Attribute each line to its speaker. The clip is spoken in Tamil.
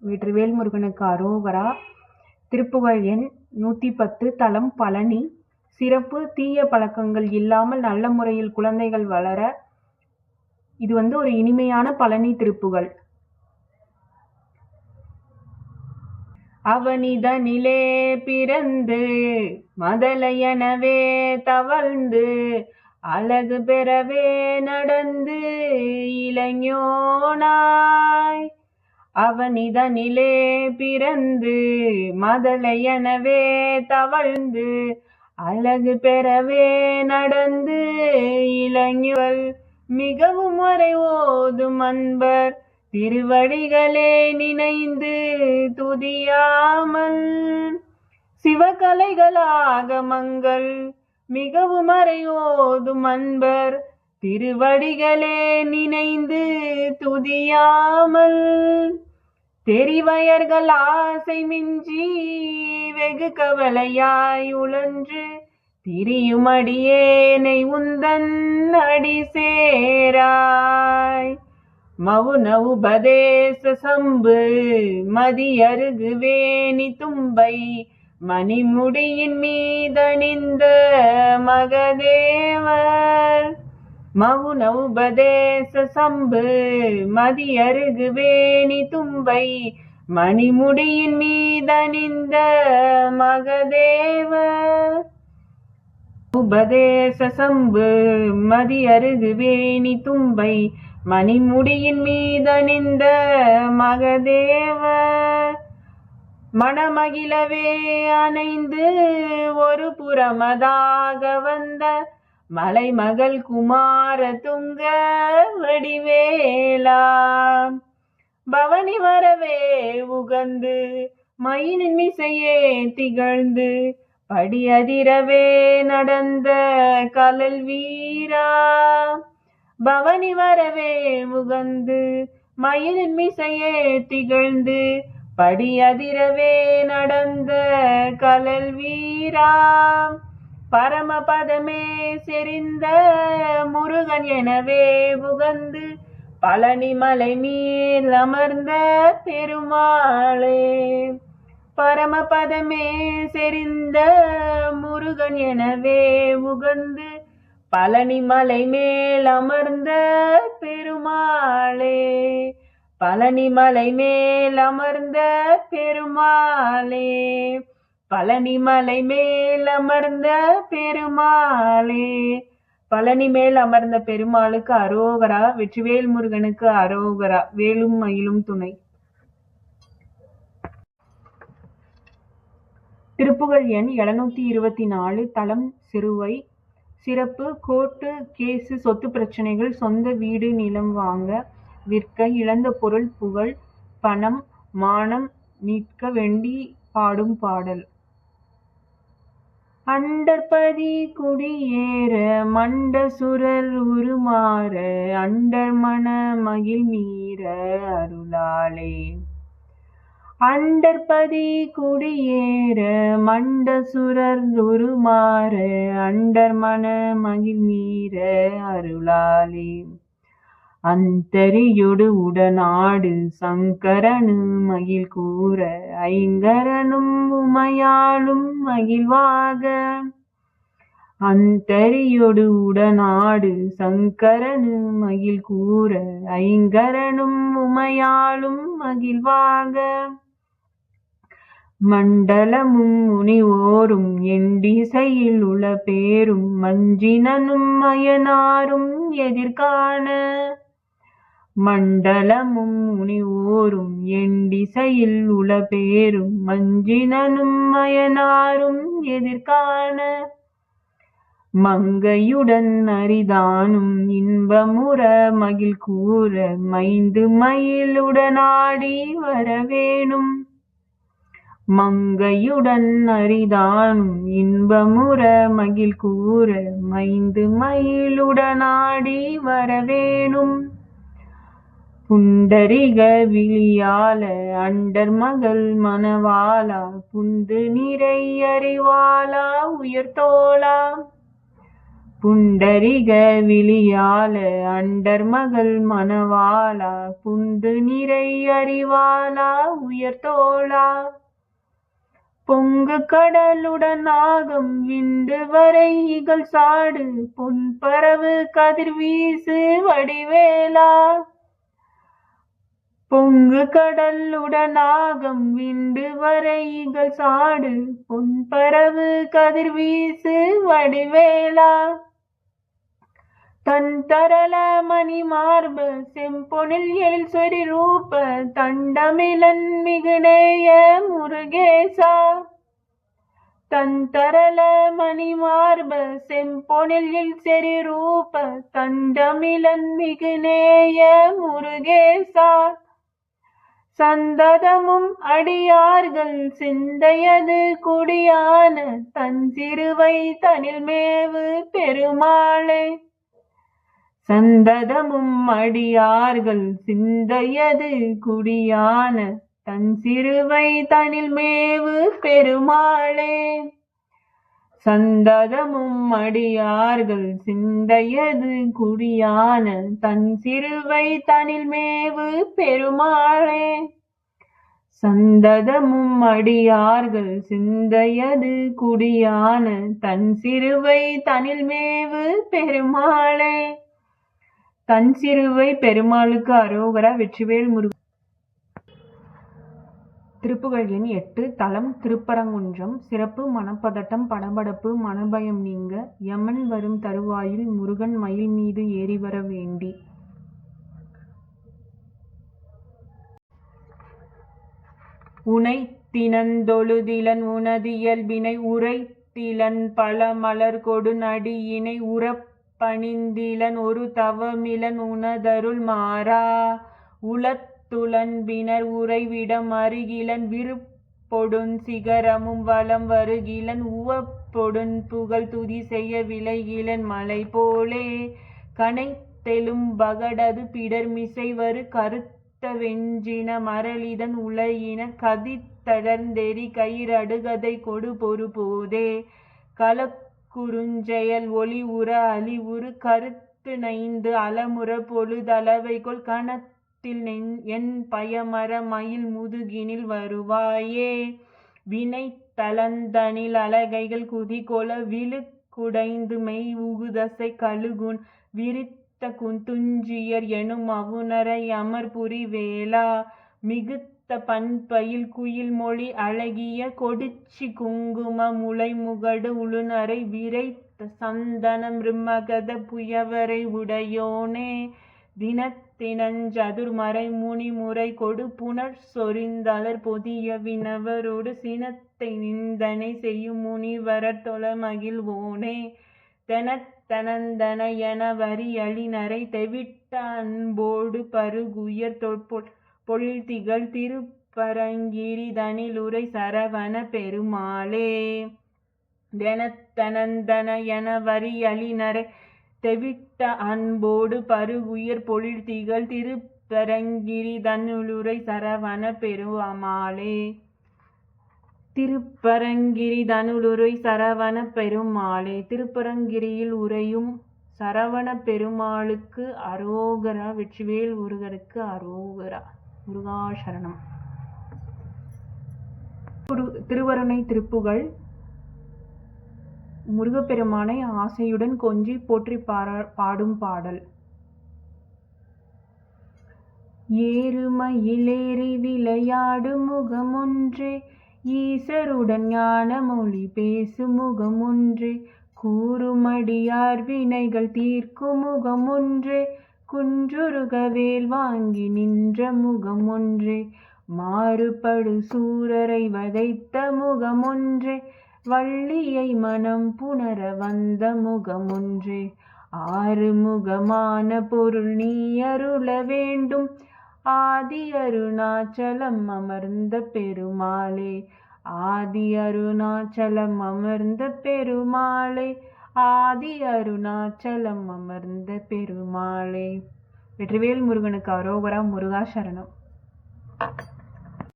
Speaker 1: வெற்றிவேல் முருகனுக்கு அரோகரா. திருப்புகழ் எண் 110. தலம் பழனி. சிறப்பு: தீய பழக்கங்கள் இல்லாமல் நல்ல முறையில் குழந்தைகள் வளர இது ஒரு இனிமையான பழனி திருப்புகழ். அவனிதனிலே பிறந்து மதலையனவே தவழ்ந்து அழகு பெறவே நடந்து இளைஞனாய். அவனிதனிலே பிறந்து மதலையனவே தவழ்ந்து அழகு பெறவே நடந்து இளைஞர்கள் மிகவும் வரை ஓதும் அன்பர் திருவடிகளே நினைந்து துதியாமல் சிவகலைகளாகமங்கள் மிகவும் வரை ஓதும் அன்பர் திருவடிகளே நினைந்து துதியாமல் தெரிவயர்கள் ஆசை மிஞ்சி வெகு கவலையாய் உழன்று திரியும் அடியேனை உந்தன் அடி சேராய். மவுன உபதேச சம்பு மதியருகு வேணி தும்பை மணிமுடியின் மீதணிந்த மகதேவர். மவுன உபதேச சம்பு மதியருகு வேணி தும்பை மணிமுடியின் மீதணிந்த மகதேவர். உபதேச சம்பு மதியருகு வேணி தும்பை மணிமுடியின் மீதணிந்த மகதேவர். மணமகிழவே அணைந்து ஒரு புறமதாக வந்த மலைமகள் குமார துங்க வடிவேலா. பவனி வரவே உகந்து மயிலின் மிசையே திகழ்ந்து படியதிரவே நடந்த கலல் வீரா. பவனி வரவே உகந்து மயிலின் மிசையே திகழ்ந்து படியதிரவே நடந்த கலல் வீரா. பரமபதமே செறிந்த முருகன் எனவே உகந்து பழனி மலை மேல் அமர்ந்த பெருமாளே. பரமபதமே செறிந்த முருகன் எனவே உகந்து பழனி மலை மேல் அமர்ந்த பெருமாளே. பழனி மலை மேல் அமர்ந்த பெருமாளே. பழனி மலை மேல் அமர்ந்த பெருமாளே. பழனி மேல் அமர்ந்த பெருமாளுக்கு அரோகரா. வெற்றிவேல் முருகனுக்கு அரோகரா. வேலும் மயிலும் துணை. திருப்புகழ் எண் 724. தலம் சிறுவை. சிறப்பு: கோர்ட்டு கேசு சொத்து பிரச்சனைகள், சொந்த வீடு நிலம் வாங்க விற்க, இழந்த பொருள் புகழ் பணம் மானம் மீட்க வேண்டி பாடும் பாடல். அண்டர்பதி குடியேற மண்ட சுரர் உருமாற அண்டர் மன மகிழ் மீற அருளாலே. அண்டர்பதி குடியேற மண்ட சுரர் உருமாற அண்டர் மன மகிழ் மீற அருளாலே. அந்தரியோடு உடனாடு சங்கரனு மகிழ் கூற ஐங்கரனும் உமையாளும் மகிழ்வாக. அந்தரியோடு உடனாடு சங்கரனு மகிழ் கூற ஐங்கரனும் உமையாளும் மகிழ்வாக. மண்டலமும் முனிவோரும் எண்டிசையில் உள பேரும் மஞ்சினனும் அயனாரும் எதிர்காண. மண்டலமும் முனிவோரும் எண்டிசையில் உள பேரும் மஞ்சினனும் அயனாரும் எதிர்காண. மங்கையுடன் அரிதானும் இன்பமுற மகிழ் கூற மைந்து மயிலுடனாடி வரவேணும். மங்கையுடன் அரிதானும் இன்பமுற மகிழ் கூற மைந்து மயிலுடனாடி வரவேணும். புண்டரிக விழியால அண்டர் மகள் மணவாளா புந்து நிறை அறிவாளா உயர்த்தோளா. புண்டரிக விழியால அண்டர் மகள் மணவாளா புண்டு நிறை அறிவாளா உயர்தோளா பொங்கு கடலுடன் ஆகம் விண்டு வரை இகழ் சாடு பொன்பரவு கதிர்வீசு வடிவேலா பொங்கு கடலுடன் ஆகம் விண்டு வரை இகழ் சாடு பொன்பரவு கதிர்வீசு வடிவேலா தன் தரள மணி மார்ப செம்பொனில் எழில் சொரி ரூப தண்டமிழன் மிகுநேய முருகேசா தன் தரள மணி மார்ப செம்பொனில் எழில் செறி ரூப தண்டமிழன் மிகுநேய முருகேசா சந்ததமும் அடியார்கள் சிந்தையது குடியான தன் சிறுவை தனில் மேவு பெருமாளே சந்ததமும் அடியார்கள் சிந்தையது குடியான தன் சிறுவை தனில் மேவு பெருமாளே சந்ததமும் அடியார்கள் சிந்தையது குடியான தன் சிறுவை தனில் மேவு பெருமாளே சந்ததமும் அடியார்கள் சிந்தையது குடியான தன் சிறுவை தனில் மேவு பெருமாளே தன் சிறுவை பெருமாளுக்கு அரோகரா. வெற்றிவேல் முருகன். திருப்புகழ் எண் 8. தலம் திருப்பரங்குன்றம். சிறப்பு மனப்பதட்டம் படபடப்பு மனபயம் நீங்க யமன் வரும் தருவாயில் முருகன் மயில் மீது ஏறி வர வேண்டி உனைத்தினந்தொழுதிலன் உனதியல்பினை உரைத்திலன் பல மலர் கொடு நடியினை உறப்பணிந்திலன் ஒரு தவமிலன் உனதருள் மாறா உளத்துளன்பினர் உறைவிடம் அருகிலன் விருப்பொடுன் சிகரமும் வலம் வருகிலன் உவப்பொடுன் புகழ் துதி செய்ய விளைகிலன் மலை போலே கனைத்தெழும் பகடது பிடர்மிசை வரு கருத்த வெஞ்சின மரளிதன் உலையின கதித்தடர்ந்தெறி கயிறடுகதை கொடு பொறு போதே கலக்குறுஞ்செயல் ஒளி உற அழிவுறு கருத்து நைந்து அலமுற பொழுதளவைகொள் கணத்தில் என் பயமர மயில் முதுகினில் வருவாயே வினை தளந்தனில் அலகைகள் குதிகொள விழுக்குடைந்து மெய் உகுதசை கழுகுன் விரித்த துஞ்சியர் எனும் அவுணரை அமர்புரி வேளா மிகுத்த பண்பயில் குயில் மொழி அழகிய கொடுச்சி குங்கும முளைமுகடு உளுநரை விரைத்த சந்தன மிருமகத புயவரை உடையோனே தினத்தினஞ்சதுர்மறை முனிமுறை கொடு புனர் சொரிந்தலர் பொதிய வினவரோடு சினத்தை நிந்தனை செய்யும் முனிவரர் தொழ மகிழ்வோனே தெனத்தனந்தன என வரி அழிநரை தெவிட்ட அன்போடு பருகுயர் பொழில்திகழ் திருப்பரங்கிரி தனிலுரை சரவண பெருமாளே தெனத்தனந்தன என வரி அழிநரை தெவிட்ட அன்போடு பருகுயர் பொழில்திகழ் திருப்பரங்கிரி தனிலுரை சரவண பெருமாளே திருப்பரங்கிரி தனுலுரை சரவண பெருமாளே. திருப்பரங்கிரியில் உரையும் சரவண பெருமாளுக்கு அரோகரா. வெற்றிவேல் முருகனுக்கு அரோகரா. முருகாசரணம். திருவருணை திருப்புகழ். முருகப்பெருமானை ஆசையுடன் கொஞ்சி போற்றி பாடும் பாடல். ஏறுமயிலேறி விளையாடு முகமொன்றே ஈசருடன் ஞான மொழி பேசு முகமொன்றே கூறுமடியார் வினைகள் தீர்க்கும் முகமொன்றே குன்றுருகவேல் வாங்கி நின்ற முகமொன்றே மாறுபடு சூரரை வதைத்த முகமொன்றே வள்ளியை மனம் புணர வந்த முகமொன்றே ஆறு முகமான பொருள் நீ அருள வேண்டும் ஆதி அருணாச்சலம் அமர்ந்த பெருமாளே ஆதி அருணாச்சலம் அமர்ந்த பெருமாளே ஆதி அருணாச்சலம் அமர்ந்த பெருமாளே. வெற்றிவேல் முருகனுக்கு அரோகரா. முருகாசரணம்.